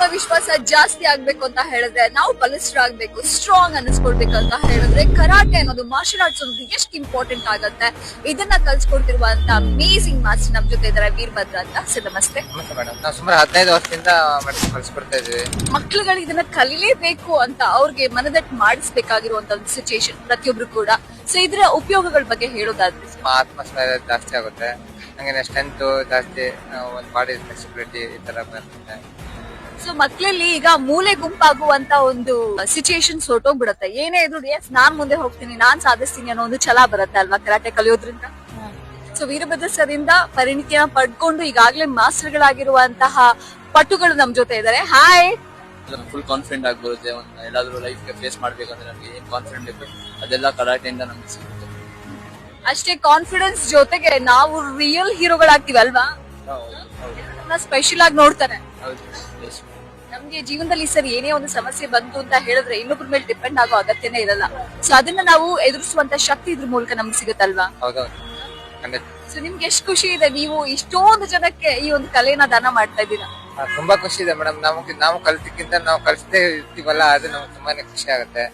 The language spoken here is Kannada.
ಆತ್ಮವಿಶ್ವಾಸ ಜಾಸ್ತಿ ಆಗ್ಬೇಕು ಅಂತ ಹೇಳಿದ್ರೆ, ನಾವು ಬಲಿಷ್ಠರಾಗ್ಬೇಕು, ಸ್ಟ್ರಾಂಗ್ ಅನಿಸ್ಕೊಳ್ಬೇಕು ಅಂತ ಹೇಳಿದ್ರೆ, ಕರಾಟೆ ಅನ್ನೋದು ಮಾರ್ಷಲ್ ಆರ್ಟ್ಸ್ ಅನ್ನೋದು ಎಷ್ಟು ಇಂಪಾರ್ಟೆಂಟ್ ಆಗತ್ತೆ, ಇದನ್ನ ಕಲ್ಸ್ಕೊಡ್ತಿರುವಂತ ಅಮೇಸಿಂಗ್ ಮಾಸ್ಟರ್ ನಮ್ ಜೊತೆ ಇದಾರೆ, ವೀರಭದ್ರ ಅಂತ. ಸರ್ ನಮಸ್ತೆ. ಮೇಡಮ್, ನಾವು ಸುಮಾರು 15 ವರ್ಷದಿಂದ ಕಲಿಸ್ಕೊಡ್ತಾ ಇದೀವಿ. ಮಕ್ಳುಗಳು ಇದನ್ನ ಕಲಿಲೇಬೇಕು ಅಂತ ಅವ್ರಿಗೆ ಮನದಟ್ಟು ಮಾಡಿಸ್ಬೇಕಾಗಿರುವಂತ ಒಂದು ಸಿಚುಯೇಷನ್ ಪ್ರತಿಯೊಬ್ರು ಕೂಡ. ಸೊ ಇದ್ರ ಉಪಯೋಗಗಳ ಬಗ್ಗೆ ಹೇಳೋದಾದ್ರೆ, ಆತ್ಮಸ್ಥೈರ್ಯ ಜಾಸ್ತಿ ಆಗುತ್ತೆ, ಹಂಗೆ ಸ್ಟ್ರೆಂತ್ ಜಾಸ್ತಿ, ಒಂದು ಬಾಡಿ ಫ್ಲೆಕ್ಸಿಬಿಲಿಟಿ ಈ ತರ ಬರ್ತದೆ. ಸೊ ಮಕ್ಳಲ್ಲಿ ಈಗ ಮೂಲೆ ಗುಂಪಾಗುವಂತ ಒಂದು ಸಿಚುಯೇಷನ್ ಹೊರಟೋಗ್ಬಿಡತ್ತೆ. ಏನೇ ಇದ್ರು ಎಸ್ ನಾನ್ ಮುಂದೆ ಹೋಗ್ತೀನಿ, ನಾನ್ ಸಾಧಿಸ್ತೀನಿ ಅನ್ನೋ ಒಂದು ಛಲ ಬರುತ್ತೆ ಅಲ್ವಾ ಕರಾಟೆ ಕಲಿಯೋದ್ರಿಂದ. ಸೊ ವೀರಭದ್ರ ಸರ್ ಇಂದ ಪರಿಣಿತಿಯನ್ನ ಪಡ್ಕೊಂಡು ಈಗಾಗಲೇ ಮಾಸ್ಟರ್ ಗಳಾಗಿರುವಂತಹ ಪಟುಗಳು ನಮ್ ಜೊತೆ ಇದಾರೆ. ಹಾಯ್. ಫುಲ್ ಕಾನ್ಫಿಡೆಂಟ್ ಆಗ್ಬರುತ್ತೆ. ಎಲ್ಲಾದ್ರೂ ಲೈಫ್ ಗೆ ಫೇಸ್ ಮಾಡ್ಬೇಕಂದ್ರೆ ನಮ್ಗೆ ಏನ್ ಕಾನ್ಫಿಡೆಂಟ್ ಇರ್ಬೇಕು ಅದೆಲ್ಲ ಕರಾಟೆಯಿಂದ ನಮ್ಗೆ ಸಿಗುತ್ತೆ. ಅಷ್ಟೇ ಕಾನ್ಫಿಡೆನ್ಸ್ ಜೊತೆಗೆ ನಾವು ರಿಯಲ್ ಹೀರೋಗಳಾಗ್ತೀವಿ ಅಲ್ವಾ, ಸ್ಪೆಷಲ್ ಆಗಿ ನೋಡ್ತಾರೆ. ನಮ್ಗೆ ಜೀವನದಲ್ಲಿ ಸರ್ ಏನೇ ಒಂದು ಸಮಸ್ಯೆ ಬಂತು ಅಂತ ಹೇಳಿದ್ರೆ ಇನ್ನೊಬ್ರ ಮೇಲೆ ಡಿಪೆಂಡ್ ಆಗೋ ಅಗತ್ಯನೇ ಇರಲ್ಲ. ಸೊ ಅದನ್ನ ನಾವು ಎದುರಿಸುವಂತ ಶಕ್ತಿ ಇದ್ರ ಮೂಲಕ ನಮ್ಗೆ ಸಿಗುತ್ತಲ್ವಾ. ಸೊ ನಿಮ್ಗೆ ಎಷ್ಟು ಖುಷಿ ಇದೆ, ನೀವು ಇಷ್ಟೊಂದು ಜನಕ್ಕೆ ಈ ಒಂದು ಕಲೆನ ದಾನ ಮಾಡ್ತಾ ಇದ್ದೀರಾ? ತುಂಬಾ ಖುಷಿ ಇದೆ ಮೇಡಮ್. ನಾವು ಕಲ್ತಿಕ್ಕಿಂತ ನಾವು ಕಲಿಸದೇ ಇರ್ತೀವಲ್ಲ, ಅದು ನಮ್ಗೆ ತುಂಬಾನೇ ಖುಷಿ ಆಗುತ್ತೆ.